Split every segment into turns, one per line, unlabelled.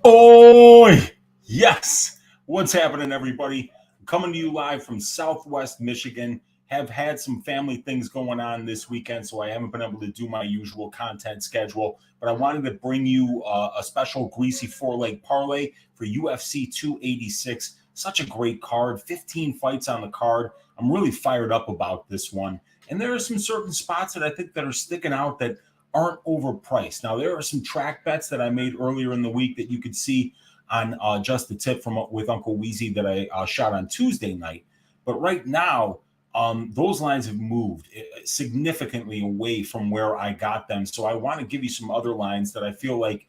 Oh, yes. What's happening, everybody? I'm coming to you live from Southwest Michigan. Have had some family things going on this weekend, so I haven't been able to do my usual content schedule. But I wanted to bring you a special Greasy four-leg parlay for UFC 286. Such a great card, 15 fights on the card. I'm really fired up about this one. And there are some certain spots that I think that are sticking out that aren't overpriced. Now, there are some track bets that I made earlier in the week that you could see on Just the Tip from with Uncle Weezy that I shot on Tuesday night. But right now, those lines have moved significantly away from where I got them. So I want to give you some other lines that I feel like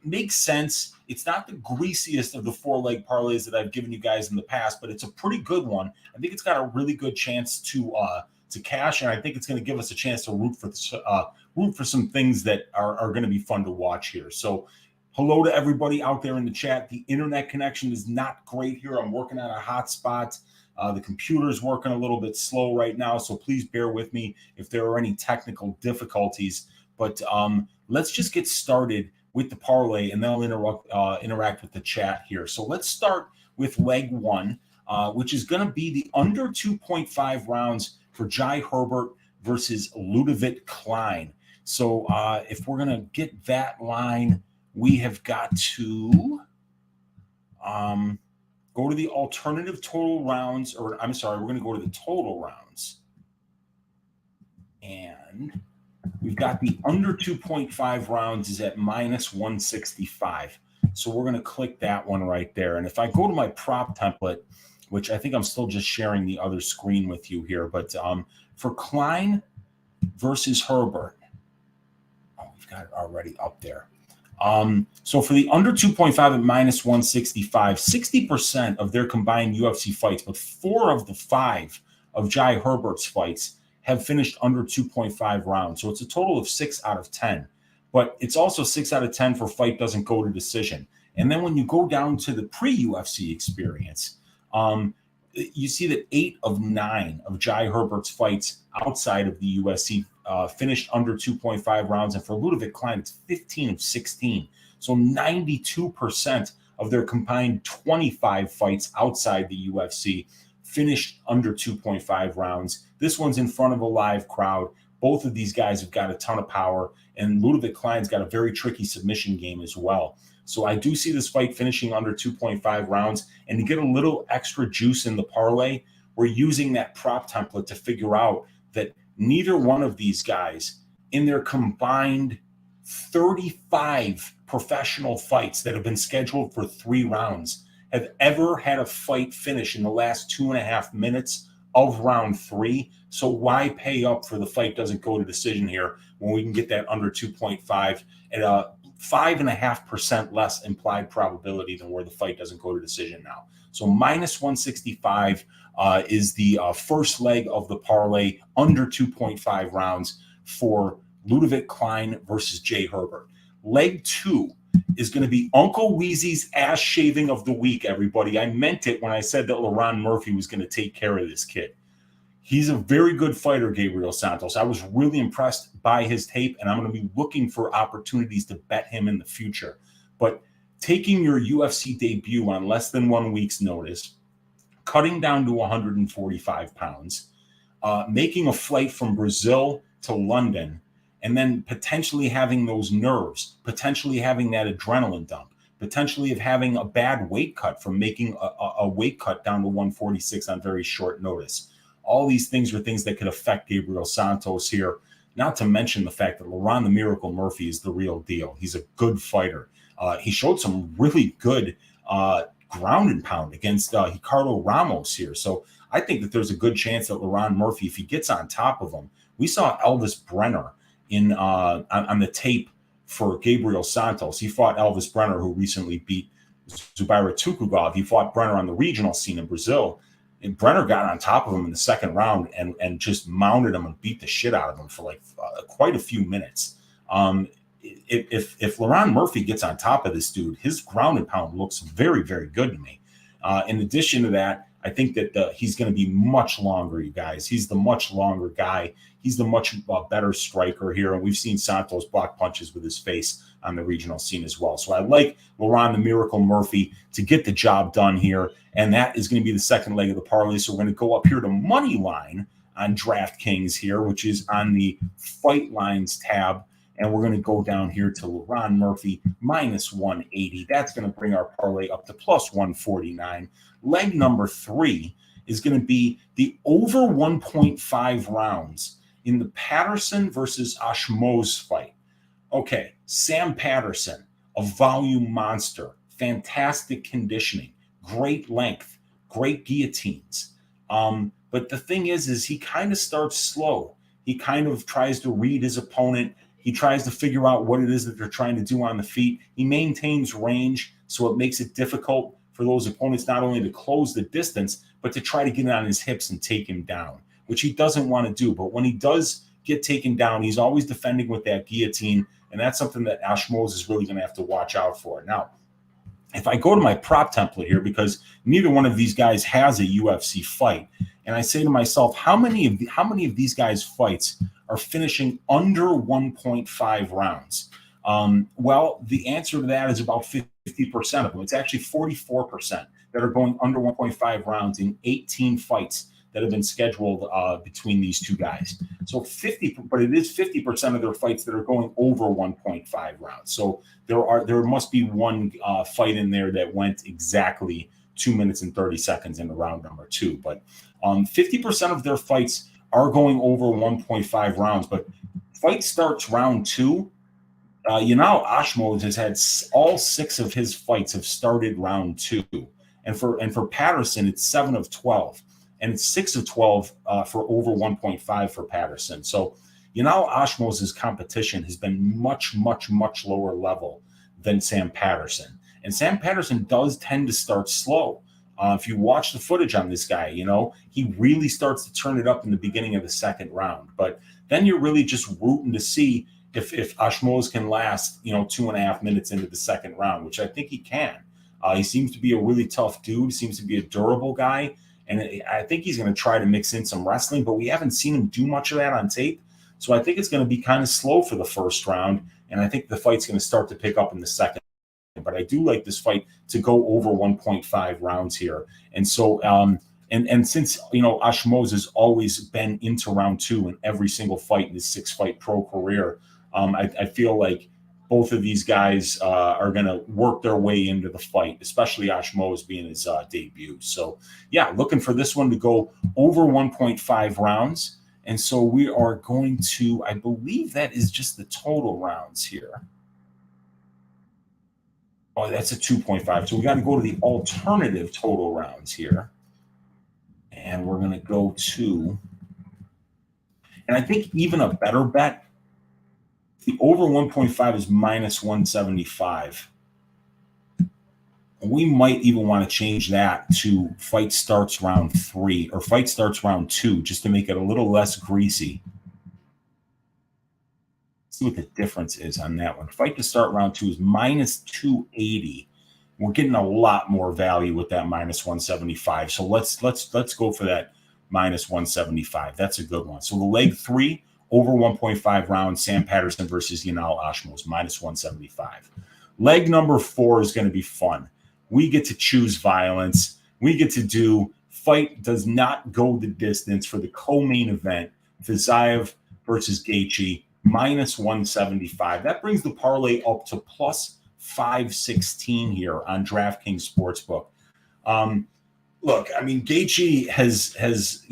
makes sense. It's not the greasiest of the four-leg parlays that I've given you guys in the past, but it's a pretty good one. I think it's got a really good chance to cash, and I think it's going to give us a chance to root for some things that are going to be fun to watch here. So hello to everybody out there in the chat. The internet connection is not great here. I'm working on a hotspot. The computer's working a little bit slow right now, so please bear with me if there are any technical difficulties. But let's just get started with the parlay, and then I'll interact with the chat here. So let's start with leg one, which is going to be the under 2.5 rounds for Jai Herbert versus Ludovic Klein. So if we're going to get that line, we have got to go to the alternative total rounds, or I'm sorry, we're going to go to the total rounds. And we've got the under 2.5 rounds is at minus 165. So we're going to click that one right there. And if I go to my prop template, which I think I'm still just sharing the other screen with you here, but for Klein versus Herbert, we've got it already up there. So for the under 2.5 at minus 165, 60% of their combined UFC fights, but 4 of the 5 of Jai Herbert's fights have finished under 2.5 rounds. So it's a total of 6 out of 10. But it's also 6 out of 10 for fight doesn't go to decision. And then when you go down to the pre-UFC experience, you see that 8 of 9 of Jai Herbert's fights outside of the UFC finished under 2.5 rounds. And for Ludovic Klein, it's 15 of 16. So 92% of their combined 25 fights outside the UFC finished under 2.5 rounds. This one's in front of a live crowd. Both of these guys have got a ton of power, and Ludovic Klein's got a very tricky submission game as well. So I do see this fight finishing under 2.5 rounds. And to get a little extra juice in the parlay, we're using that prop template to figure out that neither one of these guys in their combined 35 professional fights that have been scheduled for 3 rounds have ever had a fight finish in the last 2.5 minutes of round 3. So why pay up for the fight doesn't go to decision here when we can get that under 2.5 at a 5.5% less implied probability than where the fight doesn't go to decision now. So minus 165 is the first leg of the parlay, under 2.5 rounds for Ludovic Klein versus Jai Herbert. Leg 2 is going to be Uncle Weezy's ass shaving of the week, everybody. I meant it when I said that LaRon Murphy was going to take care of this kid. He's a very good fighter, Gabriel Santos. I was really impressed by his tape, and I'm going to be looking for opportunities to bet him in the future. But taking your UFC debut on less than 1 week's notice, cutting down to 145 pounds, making a flight from Brazil to London, and then potentially having those nerves, potentially having that adrenaline dump, potentially of having a bad weight cut from making a weight cut down to 146 on very short notice. All these things are things that could affect Gabriel Santos here, not to mention the fact that LaRon the Miracle Murphy is the real deal. He's a good fighter. He showed some really good ground and pound against Ricardo Ramos here. So I think that there's a good chance that LaRon Murphy, if he gets on top of him, we saw Elvis Brenner on the tape for Gabriel Santos. He fought Elvis Brenner, who recently beat Zubaira Tukhugov. He fought Brenner on the regional scene in Brazil. And Brenner got on top of him in the second round and just mounted him and beat the shit out of him for quite a few minutes. If LaRon Murphy gets on top of this dude, his ground and pound looks very, very good to me. In addition to that, I think that he's going to be much longer, you guys. He's the much longer guy. He's the much better striker here. And we've seen Santos block punches with his face on the regional scene as well. So I like Laurent the Miracle Murphy to get the job done here, and that is going to be the second leg of the parlay. So we're going to go up here to money line on DraftKings here, which is on the fight lines tab, and we're going to go down here to Laurent Murphy minus 180. That's going to bring our parlay up to plus 149. Leg number 3 is going to be the over 1.5 rounds in the Patterson versus Ashmore's fight. Okay, Sam Patterson, a volume monster, fantastic conditioning, great length, great guillotines. But the thing is he kind of starts slow. He kind of tries to read his opponent. He tries to figure out what it is that they're trying to do on the feet. He maintains range, so it makes it difficult for those opponents not only to close the distance, but to try to get on his hips and take him down, which he doesn't want to do. But when he does get taken down, he's always defending with that guillotine, and that's something that Ashmore is really going to have to watch out for. Now, if I go to my prop template here, because neither one of these guys has a UFC fight, and I say to myself, how many of these guys' fights are finishing under 1.5 rounds? Well, the answer to that is about 50% of them. It's actually 44% that are going under 1.5 rounds in 18 fights that have been scheduled between these two guys. So but it is 50% of their fights that are going over 1.5 rounds. So there must be one fight in there that went exactly 2 minutes and 30 seconds in the round number 2. But 50% of their fights are going over 1.5 rounds. But fight starts round 2. Ashmore has had all 6 of his fights have started round 2. And for Patterson, it's 7 of 12. And it's 6 of 12 for over 1.5 for Patterson. So, Ashmore's competition has been much, much, much lower level than Sam Patterson. And Sam Patterson does tend to start slow. If you watch the footage on this guy, he really starts to turn it up in the beginning of the second round. But then you're really just rooting to see if Ashmore's can last, 2.5 minutes into the second round, which I think he can. He seems to be a really tough dude. He seems to be a durable guy. And I think he's going to try to mix in some wrestling, but we haven't seen him do much of that on tape. So I think it's going to be kind of slow for the first round. And I think the fight's going to start to pick up in the second. But I do like this fight to go over 1.5 rounds here. And so, and since, Ashmore has always been into round 2 in every single fight in his 6-fight pro career, I feel like both of these guys are going to work their way into the fight, especially Ashmore's being his debut. So, yeah, looking for this one to go over 1.5 rounds. And so we are going to, I believe that is just the total rounds here. Oh, that's a 2.5. So we got to go to the alternative total rounds here. And we're going to go to, and I think even a better bet, the over 1.5 is minus 175. We might even want to change that to fight starts round 3 or fight starts round 2 just to make it a little less greasy. Let's see what the difference is on that one. Fight to start round 2 is minus 280. We're getting a lot more value with that minus 175. So let's go for that minus 175. That's a good one. So the leg 3, over 1.5 rounds, Sam Patterson versus Ashmore's minus 175. Leg number 4 is going to be fun. We get to choose violence. We get to do fight does not go the distance for the co-main event, Fiziev versus Gaethje, minus 175. That brings the parlay up to plus 516 here on DraftKings Sportsbook. Look, I mean, Gaethje has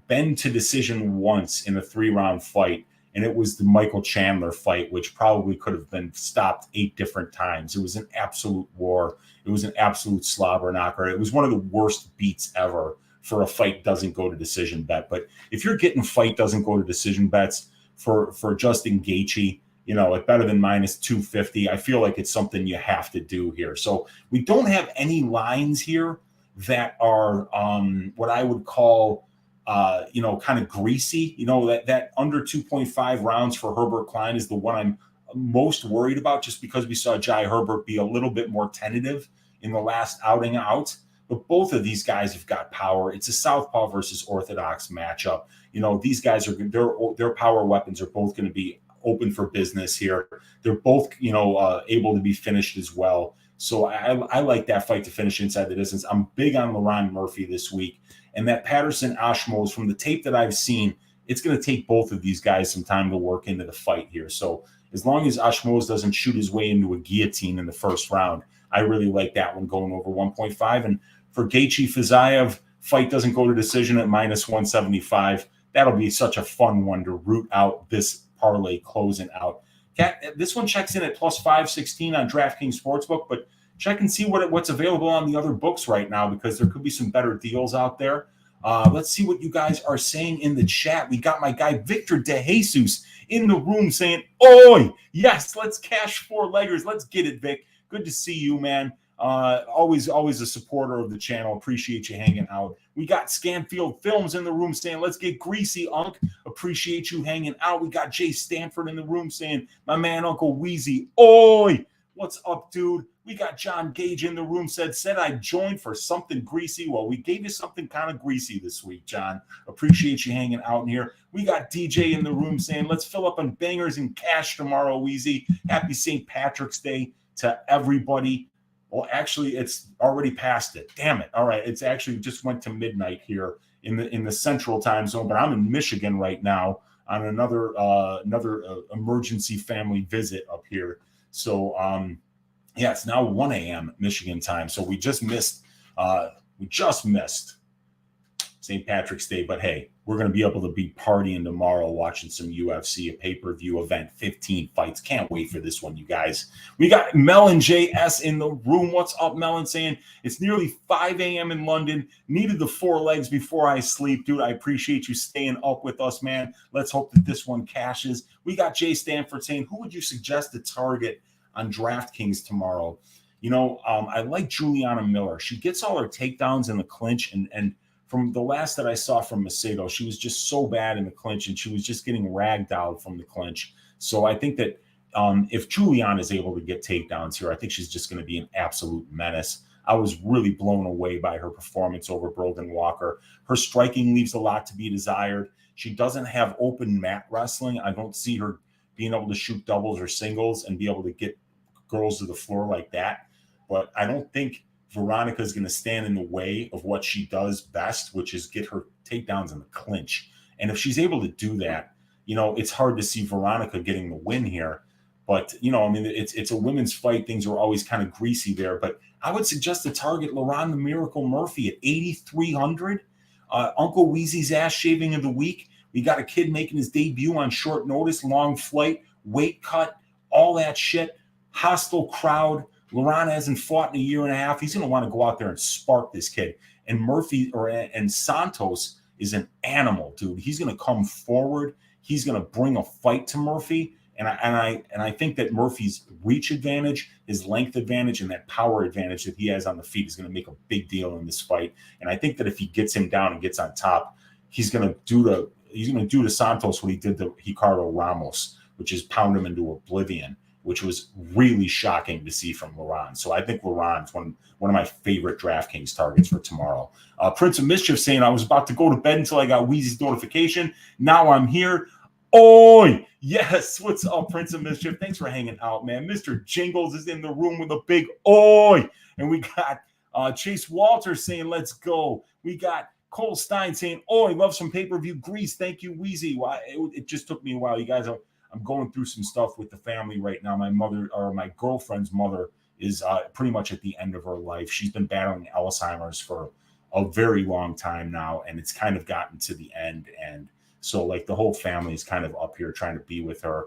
been to decision once in a 3-round fight, and it was the Michael Chandler fight, which probably could have been stopped 8 different times. It was an absolute war. It was an absolute slobber knocker. It was one of the worst beats ever for a fight doesn't go to decision bet. But if you're getting fight doesn't go to decision bets for Justin Gaethje, at better than minus 250, I feel like it's something you have to do here. So we don't have any lines here that are what I would call, kind of greasy. That under 2.5 rounds for Herbert Klein is the one I'm most worried about, just because we saw Herbert be a little bit more tentative in the last outing out. But both of these guys have got power. It's a southpaw versus orthodox matchup. These guys their power weapons are both going to be open for business here. They're both, able to be finished as well. So I like that fight to finish inside the distance. I'm big on Laron Murphy this week. And that Patterson Ashmore, from the tape that I've seen, it's going to take both of these guys some time to work into the fight here. So as long as Ashmore doesn't shoot his way into a guillotine in the first round, I really like that one going over 1.5. And for Gaethje Fiziev, fight doesn't go to decision at minus 175. That'll be such a fun one to root out this parlay closing out. This one checks in at plus 516 on DraftKings Sportsbook, but check and see what's available on the other books right now, because there could be some better deals out there. Let's see what you guys are saying in the chat. We got my guy Victor De Jesus in the room saying, "Oi, yes, let's cash 4-leggers. Let's get it, Vic. Good to see you, man. Always a supporter of the channel. Appreciate you hanging out." We got Scanfield Films in the room saying, "Let's get greasy, Unc. Appreciate you hanging out." We got Jay Stanford in the room saying, "My man, Uncle Weezy. Oi, what's up, dude?" We got John Gage in the room, said I joined for something greasy. Well, we gave you something kind of greasy this week, John. Appreciate you hanging out in here. We got DJ in the room saying, "Let's fill up on bangers and cash tomorrow, Weezy. Happy St. Patrick's Day to everybody." Well, actually, it's already past it. Damn it. All right. It's actually just went to midnight here in the central time zone, but I'm in Michigan right now on another emergency family visit up here. So, yeah, it's now 1 a.m. Michigan time. So we just missed St. Patrick's Day. But hey, we're going to be able to be partying tomorrow, watching some UFC, a pay-per-view event, 15 fights. Can't wait for this one, you guys. We got Melon JS in the room. What's up, Melon? Saying it's nearly 5 a.m. in London. Needed the 4 legs before I sleep. Dude, I appreciate you staying up with us, man. Let's hope that this one cashes. We got Jay Stanford saying, "Who would you suggest to target on DraftKings tomorrow?" I like Juliana Miller. She gets all her takedowns in the clinch, and from the last that I saw from Macedo, she was just so bad in the clinch, and she was just getting ragdolled from the clinch. So I think that if Juliana is able to get takedowns here, I think she's just going to be an absolute menace. I was really blown away by her performance over Brogan Walker. Her striking leaves a lot to be desired. She doesn't have open mat wrestling. I don't see her being able to shoot doubles or singles and be able to get girls to the floor like that. But I don't think Veronica is going to stand in the way of what she does best, which is get her takedowns in the clinch. And if she's able to do that, it's hard to see Veronica getting the win here. But, it's a women's fight. Things are always kind of greasy there. But I would suggest to target Laron the Miracle Murphy at 8,300. Uncle Weezy's ass shaving of the week. We got a kid making his debut on short notice, long flight, weight cut, all that shit. Hostile crowd. Laron hasn't fought in a year and a half. He's going to want to go out there and spark this kid. And and Santos is an animal, dude. He's going to come forward. He's going to bring a fight to Murphy. And I think that Murphy's reach advantage, his length advantage, and that power advantage that he has on the feet is going to make a big deal in this fight. And I think that if he gets him down and gets on top, he's going to do to Santos what he did to Ricardo Ramos, which is pound him into oblivion, which was really shocking to see from Laron. So I think Laron's one of my favorite DraftKings targets for tomorrow. Prince of Mischief saying, "I was about to go to bed until I got Weezy's notification. Now I'm here." Oi! Yes, what's up, Prince of Mischief? Thanks for hanging out, man. Mr. Jingles is in the room with a big oi. And we got Chase Walters saying, "Let's go." We got Cole Stein saying, "Oi, love some pay-per-view grease. Thank you, Weezy." It just took me a while. You guys are I'm going through some stuff with the family right now. My girlfriend's mother is pretty much at the end of her life. She's been battling Alzheimer's for a very long time now, and it's kind of gotten to the end. And so like the whole family is kind of up here trying to be with her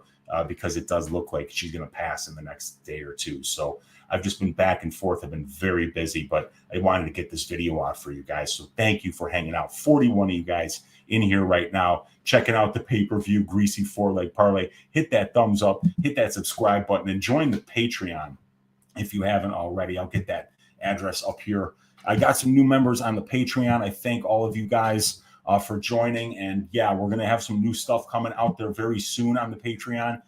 because it does look like she's going to pass in the next day or two. So I've just been back and forth. I've been very busy, but I wanted to get this video out for you guys. So thank you for hanging out. 41 of you guys in here right now, checking out the pay-per-view Greasy 4-leg parlay. Hit that thumbs up, hit that subscribe button, and join the Patreon if you haven't already. I'll get that address up here. I got some new members on the Patreon. I thank all of you guys for joining. And yeah, we're going to have some new stuff coming out there very soon on the Patreon,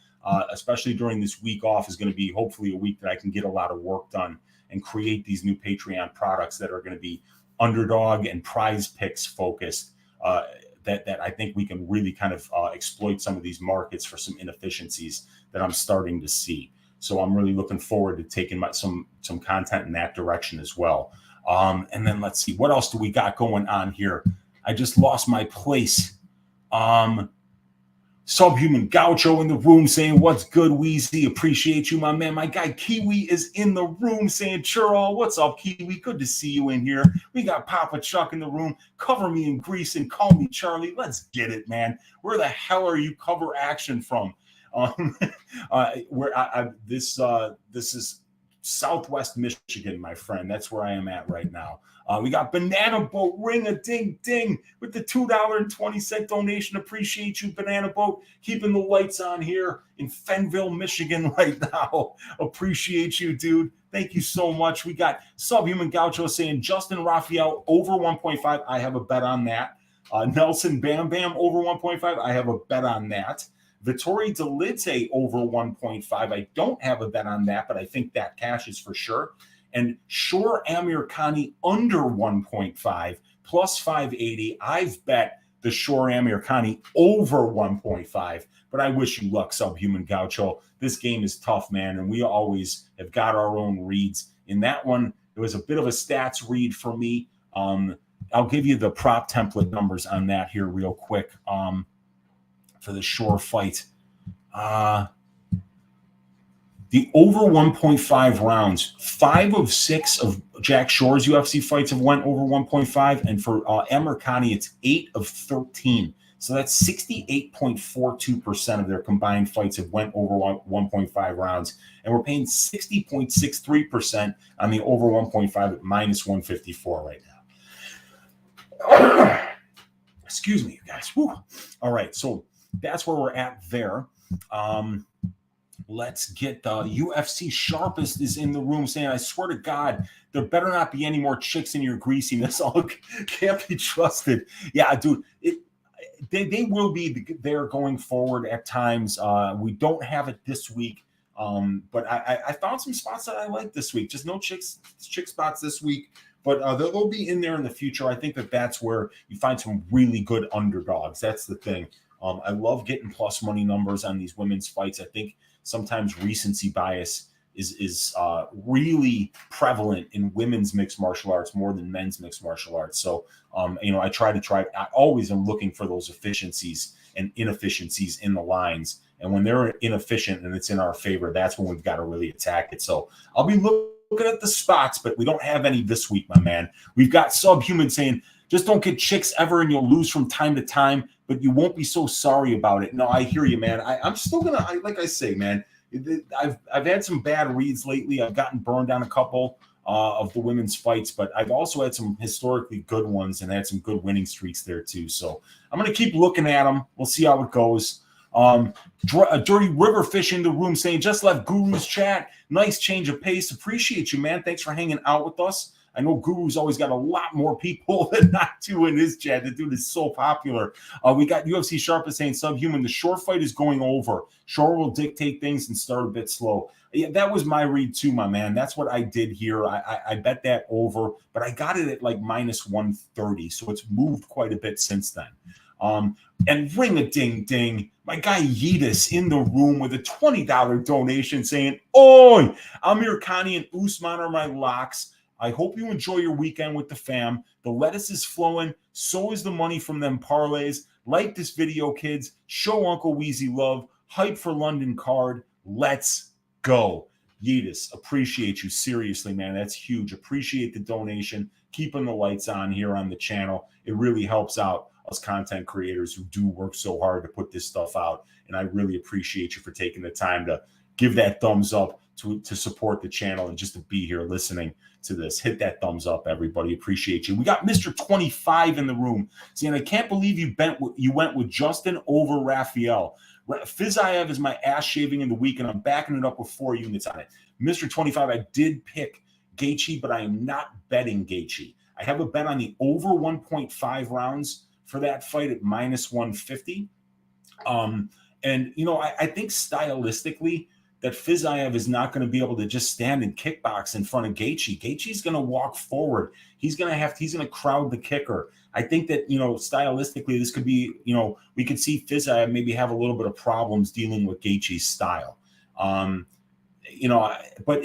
especially during this week off is going to be hopefully a week that I can get a lot of work done and create these new Patreon products that are going to be underdog and prize picks focused. that I think we can really kind of exploit some of these markets for some inefficiencies that I'm starting to see. So I'm really looking forward to taking some content in that direction as well. And then let's see, what else do we got going on here? I just lost my place. Subhuman Gaucho in the room saying, what's good, Weezy? Appreciate you, my man. My guy Kiwi is in the room saying, Churl, what's up, Kiwi? Good to see you in here. We got Papa Chuck in the room. Cover me in grease and call me Charlie. Let's get it, man. Where the hell are you cover action from? This is Southwest Michigan, my friend. That's where I am at right now. We got Banana Boat ring-a-ding-ding with the $2.20 donation. Appreciate you, Banana Boat, keeping the lights on here in Fenville, Michigan right now. Appreciate you, dude. Thank you so much. We got Subhuman Gaucho saying Justin Raphael over 1.5. I have a bet on that. Nelson Bam Bam over 1.5. I have a bet on that. Vittori Delite over 1.5. I don't have a bet on that, but I think that cashes for sure. And Shore Amir Khani under 1.5 plus 580. I've bet the Shore Amir Khani over 1.5, but I wish you luck, Subhuman Gaucho. This game is tough, man, and we always have got our own reads. In that one, it was a bit of a stats read for me. I'll give you the prop template numbers on that here real quick for the Shore fight. The over 1.5 rounds, 5 of 6 of Jack Shore's UFC fights have went over 1.5. And for Amir Khani, it's 8 of 13. So that's 68.42% of their combined fights have went over 1.5 rounds. And we're paying 60.63% on the over 1.5 at minus 154 right now. Excuse me, you guys. Whew. All right, so that's where we're at there. Let's get the UFC Sharpest is in the room saying, I swear to God, there better not be any more chicks in your greasiness. All can't be trusted. Yeah, dude, they will be there going forward at times. We don't have it this week, but I found some spots that I like this week. Just no chick spots this week, but they'll be in there in the future. I think that's where you find some really good underdogs. That's the thing. I love getting plus money numbers on these women's fights. I think sometimes recency bias is really prevalent in women's mixed martial arts more than men's mixed martial arts. So, I always am looking for those efficiencies and inefficiencies in the lines. And when they're inefficient and it's in our favor, that's when we've got to really attack it. So I'll be looking at the spots, but we don't have any this week, my man. We've got Subhuman saying, just don't get chicks ever and you'll lose from time to time, but you won't be so sorry about it. No, I hear you, man. I'm still going to, like I say, man, I've had some bad reads lately. I've gotten burned on a couple of the women's fights, but I've also had some historically good ones and had some good winning streaks there too. So I'm going to keep looking at them. We'll see how it goes. Dirty River Fish in the room saying, just left Guru's chat. Nice change of pace. Appreciate you, man. Thanks for hanging out with us. I know Guru's always got a lot more people than not to in his chat. The dude is so popular. We got UFC Sharpest saying, Subhuman, the Shore fight is going over. Shore will dictate things and start a bit slow. Yeah, that was my read too, my man. That's what I did here. I bet that over, but I got it at like minus 130. So it's moved quite a bit since then. And ring-a-ding-ding, my guy Yeetus in the room with a $20 donation saying, Oi, Amir Khani and Usman are my locks. I hope you enjoy your weekend with the fam. The lettuce is flowing. So is the money from them parlays. Like this video, kids. Show Uncle Weezy love. Hype for London card. Let's go. Yeetus, appreciate you. Seriously, man. That's huge. Appreciate the donation. Keeping the lights on here on the channel. It really helps out us content creators who do work so hard to put this stuff out. And I really appreciate you for taking the time to give that thumbs up to support the channel and just to be here listening to this. Hit that thumbs up, everybody. Appreciate you. We got Mr. 25 in the room saying, I can't believe you went with Justin over Raphael. Fiziev is my ass shaving in the week, and I'm backing it up with 4 units on it. Mr. 25, I did pick Gaethje, but I am not betting Gaethje. I have a bet on the over 1.5 rounds for that fight at minus 150. And, I think stylistically, that Fiziev is not going to be able to just stand and kickbox in front of Gaethje. Gaethje's going to walk forward. He's going to crowd the kicker. I think that, stylistically, this could be, we could see Fiziev maybe have a little bit of problems dealing with Gaethje's style. But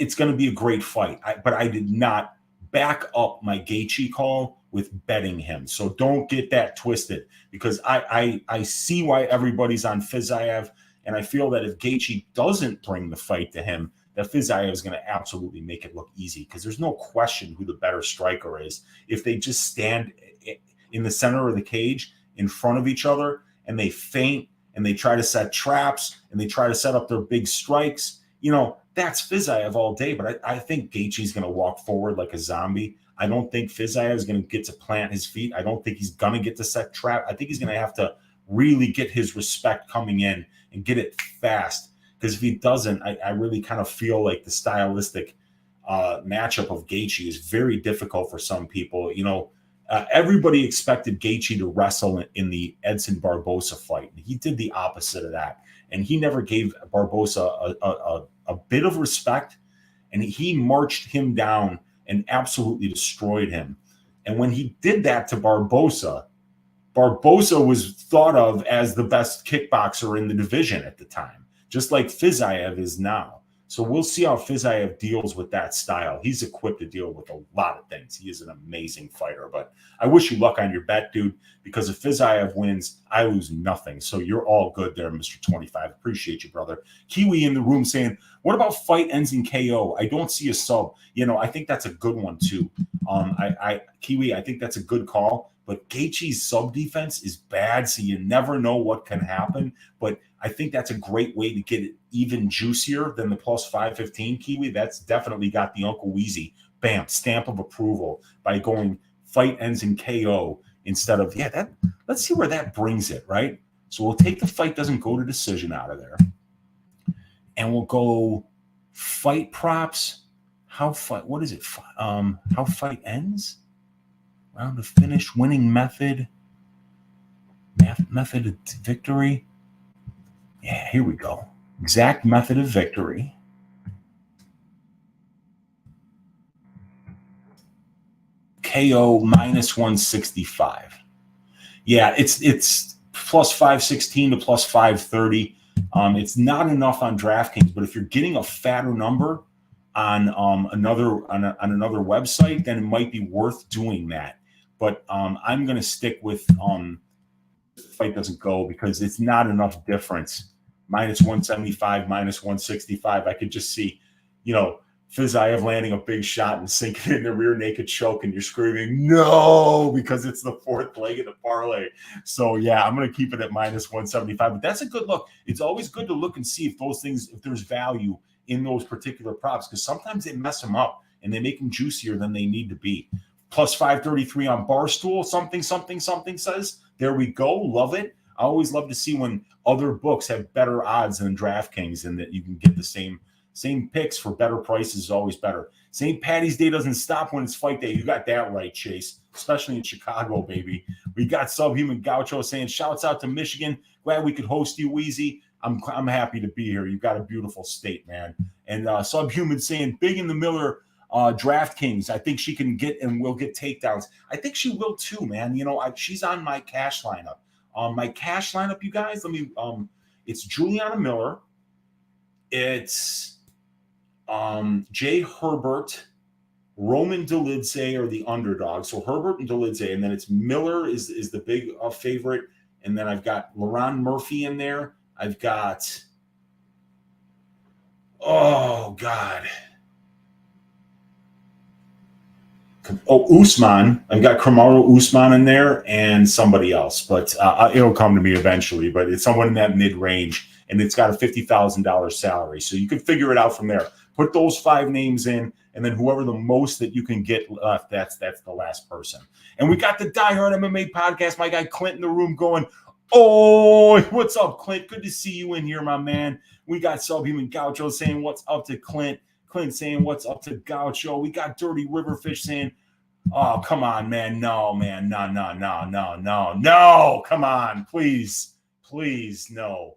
it's going to be a great fight. But I did not back up my Gaethje call with betting him. So don't get that twisted, because I see why everybody's on Fiziev. And I feel that if Gaethje doesn't bring the fight to him, that Fiziev is going to absolutely make it look easy, because there's no question who the better striker is. If they just stand in the center of the cage in front of each other and they feint and they try to set traps and they try to set up their big strikes, that's Fiziev all day. But I think Gaethje's going to walk forward like a zombie. I don't think Fiziev is going to get to plant his feet. I don't think he's going to get to set trap. I think he's going to have to really get his respect coming in and get it fast. Because if he doesn't, I really kind of feel like the stylistic matchup of Gaethje is very difficult for some people. Everybody expected Gaethje to wrestle in the Edson Barbosa fight. He did the opposite of that. And he never gave Barbosa a bit of respect. And he marched him down and absolutely destroyed him. And when he did that to Barbosa was thought of as the best kickboxer in the division at the time, just like Fiziev is now. So we'll see how Fiziev deals with that style. He's equipped to deal with a lot of things. He is an amazing fighter. But I wish you luck on your bet, dude, because if Fiziev wins, I lose nothing. So you're all good there, Mr. 25. Appreciate you, brother. Kiwi in the room saying, what about fight ends in KO? I don't see a sub. I think that's a good one, too. Kiwi, I think that's a good call. But Gaethje's sub defense is bad, so you never know what can happen. But I think that's a great way to get it even juicier than the plus 515, Kiwi. That's definitely got the Uncle Weezy, bam, stamp of approval by going fight ends in KO instead of, let's see where that brings it, right? So we'll take the fight doesn't go to decision out of there. And we'll go fight props. How fight ends? Round to finish, winning method of victory. Yeah, here we go. Exact method of victory. KO minus 165. Yeah, it's plus 516 to plus 530. It's not enough on DraftKings, but if you're getting a fatter number on another website, then it might be worth doing that. But I'm going to stick with the fight doesn't go, because it's not enough difference. Minus 175, minus 165. I could just see, Fiziev landing a big shot and sinking in the rear naked choke, and you're screaming, no, because it's the fourth leg of the parlay. So, yeah, I'm going to keep it at minus 175. But that's a good look. It's always good to look and see if there's value in those particular props, because sometimes they mess them up and they make them juicier than they need to be. Plus 533 on Barstool, something says. There we go. Love it. I always love to see when other books have better odds than DraftKings, and that you can get the same picks for better prices is always better. St. Patty's Day doesn't stop when it's fight day. You got that right, Chase, especially in Chicago, baby. We got Subhuman Gaucho saying, shouts out to Michigan. Glad we could host you, Weezy. I'm happy to be here. You've got a beautiful state, man. And Subhuman saying, big in the Miller DraftKings. I think she can get and will get takedowns. I think she will too, man. She's on my cash lineup. My cash lineup, you guys, it's Juliana Miller. It's Jay Herbert, Roman Dolidze are the underdog. So Herbert and Dolidze, and then it's Miller is the big favorite. And then I've got LaRon Murphy in there. I've got, oh, God. Usman. I've got Kamaru Usman in there and somebody else, but it'll come to me eventually. But it's someone in that mid-range, and it's got a $50,000 salary. So you can figure it out from there. Put those 5 names in, and then whoever the most that you can get left, that's the last person. And we got the Die Hard MMA podcast. My guy Clint in the room going, oh, what's up, Clint? Good to see you in here, my man. We got Subhuman Gaucho saying what's up to Clint. Clint saying what's up to Gaucho. We got Dirty Riverfish saying, oh, come on, man. No, man. No. Come on. Please, no.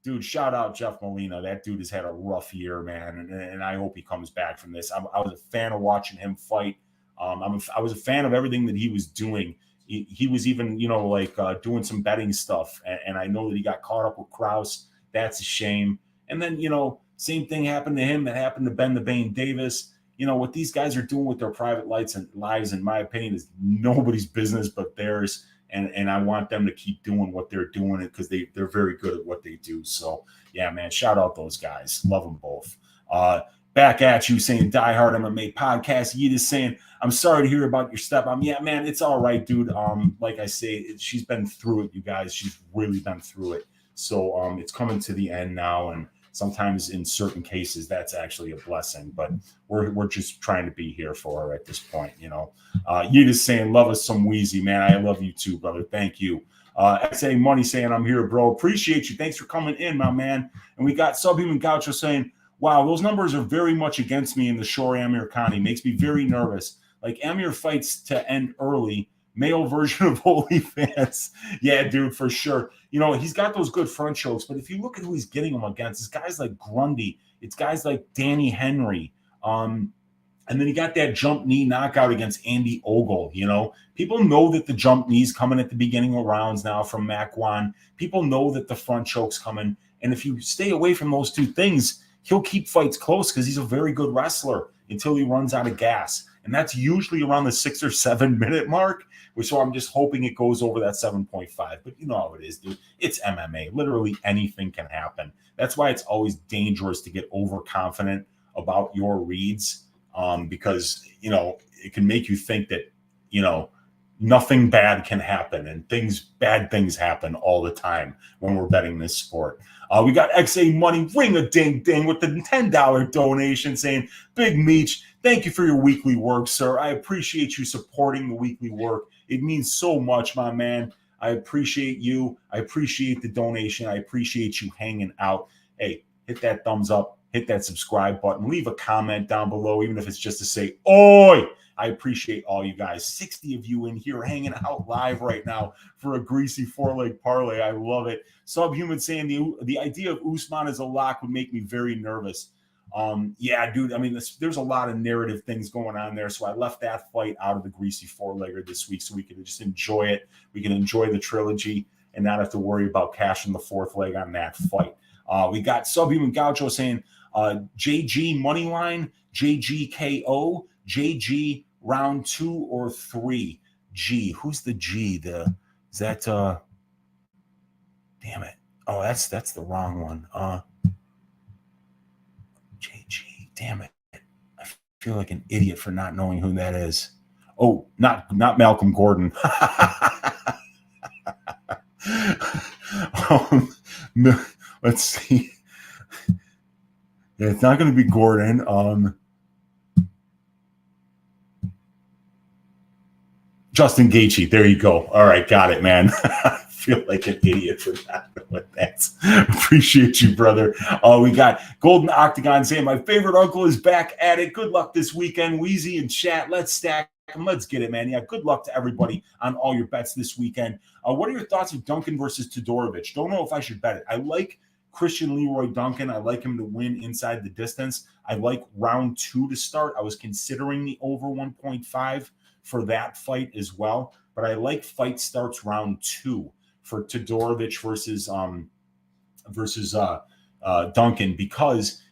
dude, shout out Jeff Molina. That dude has had a rough year, man, and I hope he comes back from this. I was a fan of watching him fight. I was a fan of everything that he was doing. He was even, like doing some betting stuff, and I know that he got caught up with Krause. That's a shame. And then, same thing happened to him that happened to Ben the Bane Davis. What these guys are doing with their private lives, in my opinion, is nobody's business but theirs. And I want them to keep doing what they're doing because they're very good at what they do. So, yeah, man, shout out those guys. Love them both. Back at you saying Die Hard MMA podcast. Yeet is saying, I'm sorry to hear about your step. Yeah, man, it's all right, dude. Like I say, she's been through it, you guys. She's really been through it. So it's coming to the end now. And sometimes in certain cases, that's actually a blessing. But we're just trying to be here for her at this point, You just saying, love us some Weezy, man. I love you too, brother. Thank you. XA Money saying, I'm here, bro. Appreciate you. Thanks for coming in, my man. And we got Subhuman Gaucho saying, wow, those numbers are very much against me in the Shore Amir Khani. Makes me very nervous. Like Amir fights to end early. Male version of OnlyFans. Yeah, dude, for sure. He's got those good front chokes, but if you look at who he's getting them against, it's guys like Grundy. It's guys like Danny Henry. And then he got that jump knee knockout against Andy Ogle. People know that the jump knee's coming at the beginning of rounds now from Makwan. People know that the front choke's coming. And if you stay away from those two things, he'll keep fights close because he's a very good wrestler until he runs out of gas. And that's usually around the 6 or 7 minute mark, so I'm just hoping it goes over that 7.5. But you know how it is, dude. It's MMA. Literally anything can happen. That's why it's always dangerous to get overconfident about your reads, because, it can make you think that, nothing bad can happen, and bad things happen all the time when we're betting this sport. We got XA Money, ring a ding ding with the $10 donation saying, Big Meech, thank you for your weekly work, sir. I appreciate you supporting the weekly work. It means so much, my man. I appreciate you. I appreciate the donation. I appreciate you hanging out. Hey, hit that thumbs up, hit that subscribe button, leave a comment down below, even if it's just to say, oi. I appreciate all you guys. 60 of you in here hanging out live right now for a greasy 4-leg parlay. I love it. Subhuman saying the idea of Usman as a lock would make me very nervous. Yeah, dude. I mean, there's a lot of narrative things going on there. So I left that fight out of the greasy 4-legger this week so we can just enjoy it. We can enjoy the trilogy and not have to worry about cashing the 4th leg on that fight. We got Subhuman Gaucho saying JG money line, JGKO, JG round 2 or 3. G. Who's the G? Is that damn it. Oh, that's the wrong one. JG. Damn it. I feel like an idiot for not knowing who that is. Oh, not Malcolm Gordon. Let's see. Yeah, it's not going to be Gordon. Justin Gaethje. There you go. All right, got it, man. I feel like an idiot for not knowing that. Appreciate you, brother. We got Golden Octagon saying, my favorite uncle is back at it. Good luck this weekend. Weezy and chat. Let's stack them. Let's get it, man. Yeah, good luck to everybody on all your bets this weekend. What are your thoughts of Duncan versus Todorovic? Don't know if I should bet it. I like Christian Leroy Duncan. I like him to win inside the distance. I like round 2 to start. I was considering the over 1.5 for that fight as well, but I like fight starts round 2 for Todorovic versus Duncan, because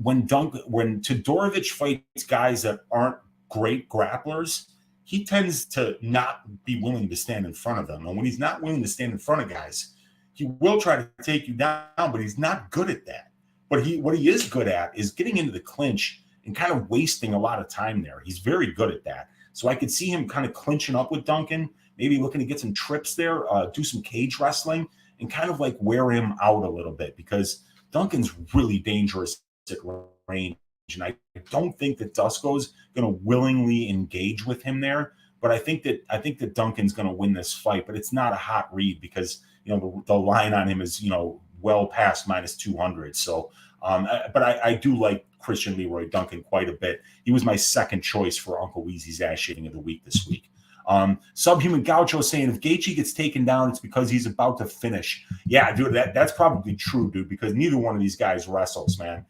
when Todorovic fights guys that aren't great grapplers, he tends to not be willing to stand in front of them. And when he's not willing to stand in front of guys, he will try to take you down, but he's not good at that. But what he is good at is getting into the clinch and kind of wasting a lot of time there. He's very good at that. So I could see him kind of clinching up with Duncan, maybe looking to get some trips there, do some cage wrestling, and kind of like wear him out a little bit, because Duncan's really dangerous at range. And I don't think that Dusko's going to willingly engage with him there. But I think that Duncan's going to win this fight. But it's not a hot read because, the line on him is, well past minus 200. So, but I do like Christian Leroy Duncan quite a bit. He was my second choice for Uncle Weezy's ass shitting of the week this week. Subhuman Gaucho saying if Gaethje gets taken down, it's because he's about to finish. Yeah, dude, that's probably true, dude, because neither one of these guys wrestles, man.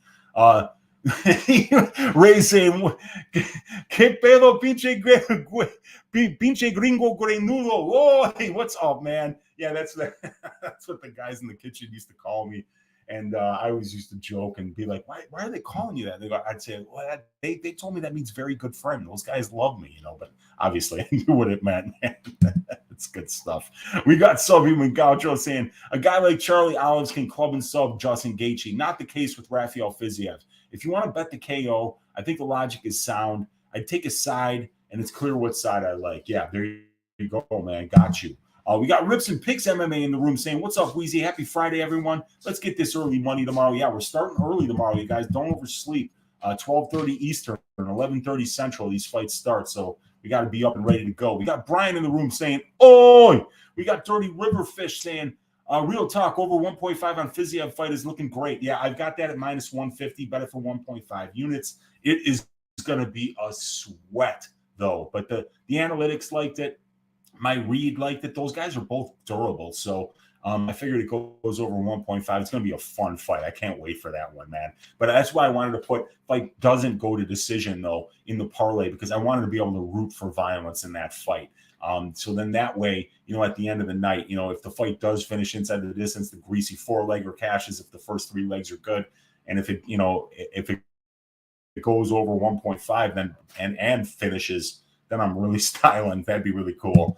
Ray saying, "Que pedo, pinche gringo grenudo." Oh, hey, what's up, man? Yeah, that's what the guys in the kitchen used to call me. And I always used to joke and be like, why are they calling you that? I'd say, well, they told me that means very good friend. Those guys love me, but obviously I knew what it meant, man. It's good stuff. We got Subhuman Gaucho saying, a guy like Charlie Olives can club and sub Justin Gaethje. Not the case with Rafael Fiziev. If you want to bet the KO, I think the logic is sound. I'd take a side, and it's clear what side I like. Yeah, there you go, man. Got you. We got Rips and Picks MMA in the room saying, what's up, Weezy? Happy Friday, everyone. Let's get this early money tomorrow. Yeah, we're starting early tomorrow, you guys. Don't oversleep. 12:30 Eastern, 11:30 Central, these fights start. So we got to be up and ready to go. We got Brian in the room saying, oi! We got Dirty Riverfish saying, real talk, over 1.5 on Fiziev fight is looking great. Yeah, I've got that at minus 150, bet it for 1.5 units. It is going to be a sweat, though. But the analytics liked it. My read liked it. Those guys are both durable. So I figured it goes over 1.5. It's going to be a fun fight. I can't wait for that one, man. But that's why I wanted to put fight doesn't go to decision, though, in the parlay, because I wanted to be able to root for violence in that fight. So then that way, at the end of the night, if the fight does finish inside the distance, the Greasy 4-legger cashes if the first 3 legs are good. And if it goes over 1.5 then and finishes, then I'm really styling. That'd be really cool.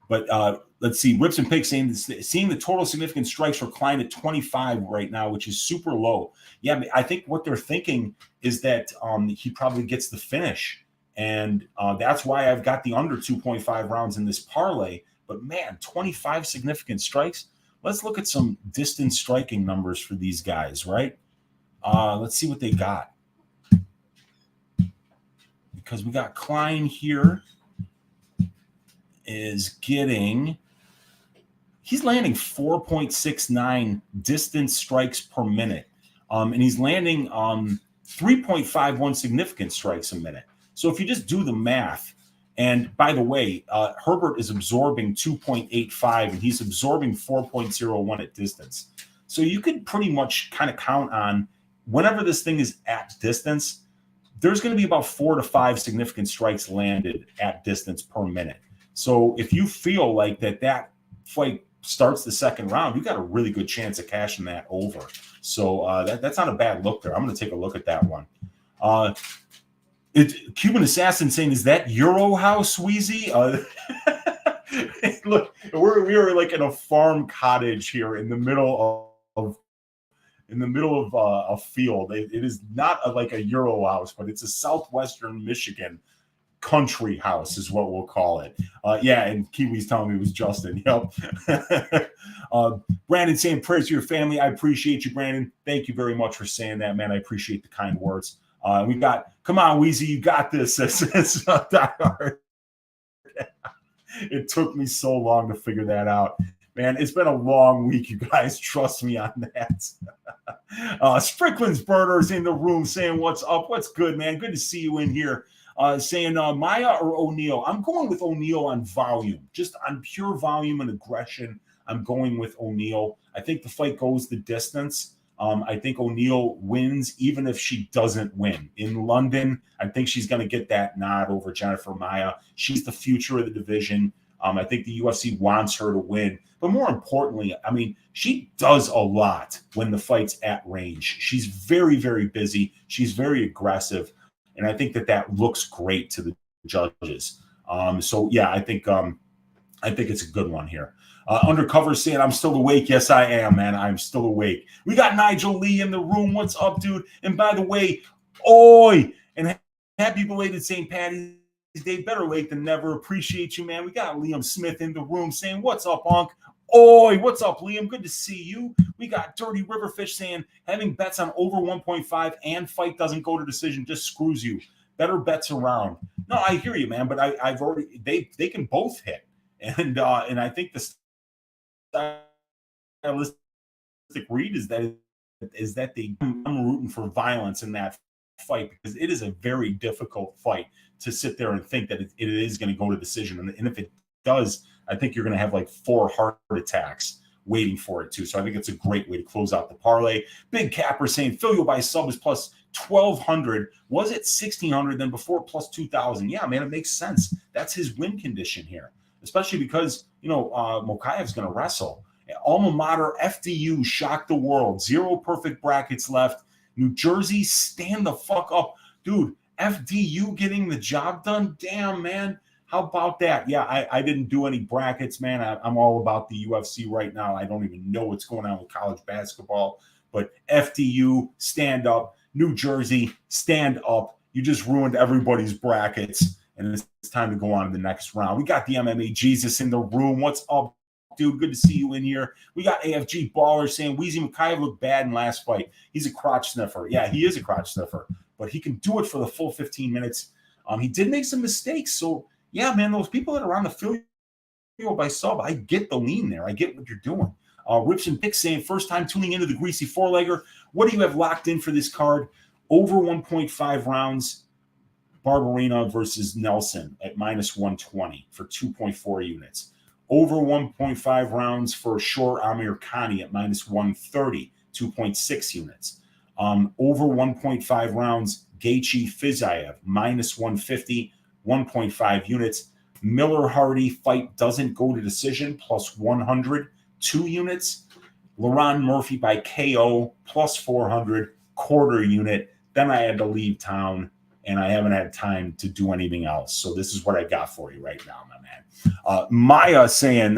But let's see. Rips and Picks saying seeing the total significant strikes for Klein at 25 right now, which is super low. Yeah, I think what they're thinking is that he probably gets the finish. And that's why I've got the under 2.5 rounds in this parlay. But, man, 25 significant strikes. Let's look at some distance striking numbers for these guys, right? Let's see what they got. Because we got Klein here is getting – he's landing 4.69 distance strikes per minute. And he's landing 3.51 significant strikes a minute. So if you just do the math, and by the way, Herbert is absorbing 2.85, and he's absorbing 4.01 at distance. So you could pretty much kind of count on whenever this thing is at distance, there's going to be about 4 to 5 significant strikes landed at distance per minute. So if you feel like that fight starts the second round, you got a really good chance of cashing that over. So that's not a bad look there. I'm going to take a look at that one. Cuban Assassin saying, is that Euro House, Weezy? Look, we are like in a farm cottage here in the middle of a field. It is not like a Euro house, but it's a Southwestern Michigan country house is what we'll call it. Yeah, and Kiwi's telling me it was Justin. Yep. Brandon saying prayers to your family. I appreciate you, Brandon. Thank you very much for saying that, man. I appreciate the kind words. We got, come on, Weezy, you got this. It's not that hard. It took me so long to figure that out. Man, it's been a long week, you guys. Trust me on that. Sprinklin's Burners in the room saying, what's up? What's good, man? Good to see you in here. Saying Maya or O'Neal. I'm going with O'Neal on volume. Just on pure volume and aggression, I'm going with O'Neal. I think the fight goes the distance. I think O'Neal wins even if she doesn't win. In London, I think she's going to get that nod over Jennifer Maia. She's the future of the division. I think the UFC wants her to win. But more importantly, I mean, she does a lot when the fight's at range. She's very, very busy. She's very aggressive. And I think that looks great to the judges. So, yeah, I think it's a good one here. Undercover saying, I'm still awake. Yes, I am, man. I'm still awake. We got Nigel Lee in the room. What's up, dude? And by the way, oi, and happy belated St. Patty's Day. Better late than never. Appreciate you, man. We got Liam Smith in the room saying, what's up, Unc? Oi, what's up, Liam? Good to see you. We got Dirty Riverfish saying, having bets on over 1.5 and fight doesn't go to decision just screws you. Better bets around. No, I hear you, man, but I've already they can both hit. And I think the stylistic read is that I'm rooting for violence in that fight, because it is a very difficult fight to sit there and think that it is going to go to decision. And if it does, I think you're going to have like 4 heart attacks waiting for it too. So I think it's a great way to close out the parlay. Big Capper saying Filio by sub is plus 1,200. Was it 1,600 then before plus 2,000? Yeah, man, it makes sense. That's his win condition here, especially because, Mokayev's going to wrestle. Alma Mater, FDU, shocked the world. 0 perfect brackets left. New Jersey, stand the fuck up. Dude, FDU getting the job done? Damn, man. How about that? Yeah, I didn't do any brackets, man. I'm all about the UFC right now. I don't even know what's going on with college basketball. But FDU, stand up. New Jersey, stand up. You just ruined everybody's brackets. And it's time to go on to the next round. We got the MMA Jesus in the room. What's up, dude? Good to see you in here. We got AFG Baller saying Weezy Makayev looked bad in last fight. He's a crotch sniffer. Yeah, he is a crotch sniffer. But he can do it for the full 15 minutes. He did make some mistakes. So, yeah, man, those people that are on the Filio by sub, I get the lean there. I get what you're doing. Rips and Picks saying, first time tuning into the Greasy 4-legger. What do you have locked in for this card? Over 1.5 rounds, Barberena versus Nelson at minus 120 for 2.4 units. Over 1.5 rounds for Shore Amir Khani at minus 130, 2.6 units. Over 1.5 rounds, Gaethje Fiziev, minus 150, 1.5 units. Miller Hardy fight doesn't go to decision, plus 100, 2 units. Laron Murphy by KO, plus 400, quarter unit. Then I had to leave town, and I haven't had time to do anything else. So this is what I got for you right now, my man. Maya saying,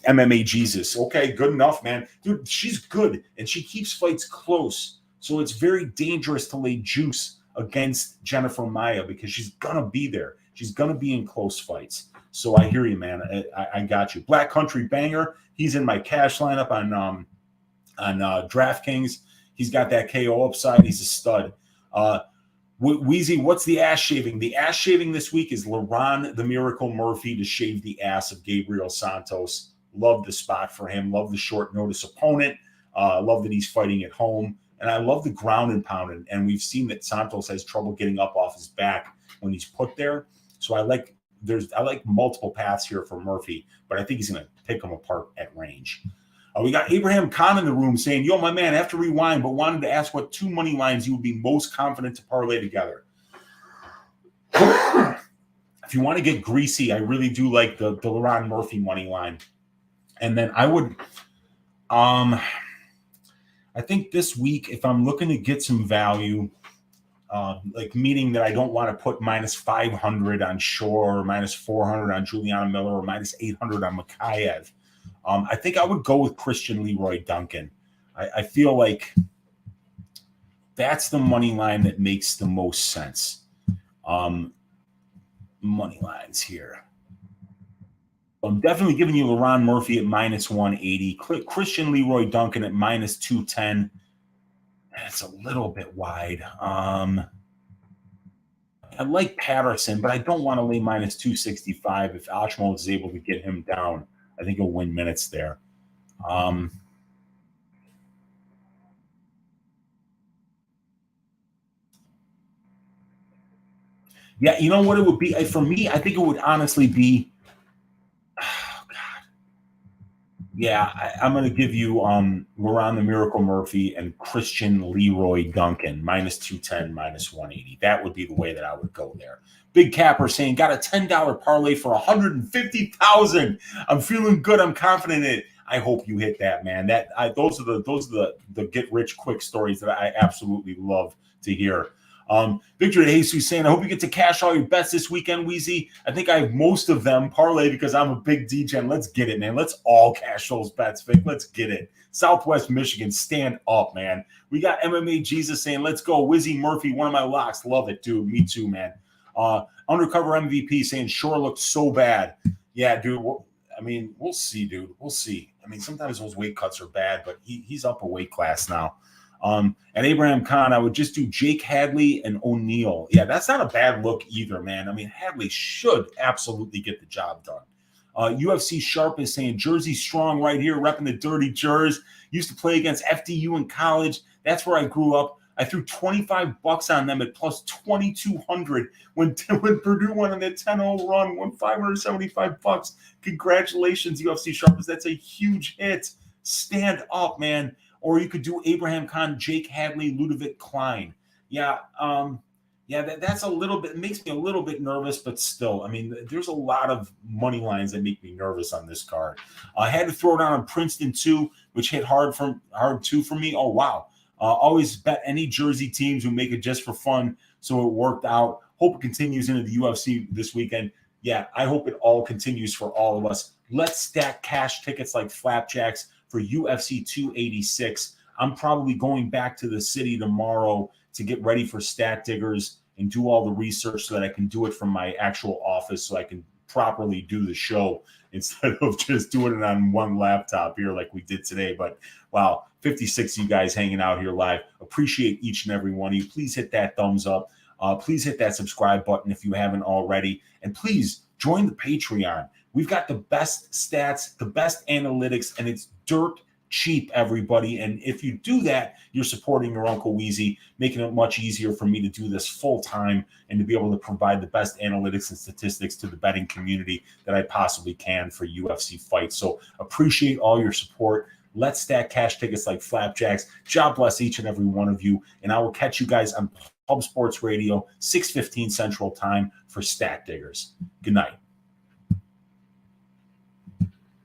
MMA Jesus. Okay, good enough, man. Dude, she's good, and she keeps fights close. So it's very dangerous to lay juice against Jennifer Maya because she's going to be there. She's going to be in close fights. So I hear you, man. I got you. Black Country Banger. He's in my cash lineup on DraftKings. He's got that KO upside. He's a stud. Weezy, what's the ass shaving? The ass shaving this week is Laron the Miracle Murphy to shave the ass of Gabriel Santos. Love the spot for him. Love the short notice opponent. Love that he's fighting at home. And I love the ground and pound. And we've seen that Santos has trouble getting up off his back when he's put there. So I like multiple paths here for Murphy, but I think he's going to pick them apart at range. We got Abraham Khan in the room saying, yo, my man, I have to rewind, but wanted to ask what 2 money lines you would be most confident to parlay together. If you want to get greasy, I really do like the Laron Murphy money line. And then I would, I think this week, if I'm looking to get some value, meaning that I don't want to put minus 500 on Shore, or minus 400 on Juliana Miller, or minus 800 on Makayev. I think I would go with Christian Leroy Duncan. I feel like that's the money line that makes the most sense. Money lines here. I'm definitely giving you Laron Murphy at minus 180. Christian Leroy Duncan at minus 210. That's a little bit wide. I like Patterson, but I don't want to lay minus 265 if Ashmore is able to get him down. I think he'll win minutes there. Yeah, you know what it would be? For me, I think it would honestly be yeah, I'm going to give you Laron the Miracle Murphy and Christian Leroy Duncan, minus 210, minus 180. That would be the way that I would go there. Big Capper saying, got a $10 parlay for $150,000. I'm feeling good. I'm confident in it. I hope you hit that, man. Those are the get rich quick stories that I absolutely love to hear. Victor De Jesus saying, I hope you get to cash all your bets this weekend, Weezy. I think I have most of them parlay because I'm a big DJ. Let's get it, man. Let's all cash those bets, Vic. Let's get it. Southwest Michigan, stand up, man. We got MMA Jesus saying, let's go. Wizzy Murphy, one of my locks. Love it, dude. Me too, man. Undercover MVP saying, Shore looked so bad. Yeah, dude. We'll see, dude. We'll see. Sometimes those weight cuts are bad, but he's up a weight class now. And Abraham Khan, I would just do Jake Hadley and O'Neal. Yeah, that's not a bad look either, man. Hadley should absolutely get the job done. UFC Sharp is saying, Jersey strong right here, repping the dirty Jers. Used to play against FDU in college. That's where I grew up. I threw $25 on them at plus 2,200 when Purdue went on that 10-0 run, won $575. Congratulations, UFC Sharpers. That's a huge hit. Stand up, man. Or you could do Abraham Khan, Jake Hadley, Ludovic Klein. Yeah, that's a little bit, it makes me a little bit nervous, but still, I mean, there's a lot of money lines that make me nervous on this card. I had to throw down on Princeton too, which hit hard too for me. Oh, wow. Always bet any Jersey teams who make it just for fun. So it worked out. Hope it continues into the UFC this weekend. Yeah, I hope it all continues for all of us. Let's stack cash tickets like flapjacks for UFC 286. I'm probably going back to the city tomorrow to get ready for Stat Diggers and do all the research so that I can do it from my actual office so I can properly do the show instead of just doing it on one laptop here like we did today. But wow, 56 of you guys hanging out here live. Appreciate each and every one of you. Please hit that thumbs up. Please hit that subscribe button if you haven't already. And please join the Patreon. We've got the best stats, the best analytics, and it's dirt cheap, everybody. And if you do that, you're supporting your Uncle Weezy, making it much easier for me to do this full time and to be able to provide the best analytics and statistics to the betting community that I possibly can for UFC fights. So appreciate all your support. Let's stack cash tickets like flapjacks. God bless each and every one of you. And I will catch you guys on Pub Sports Radio, 6:15 Central Time for Stat Diggers. Good night.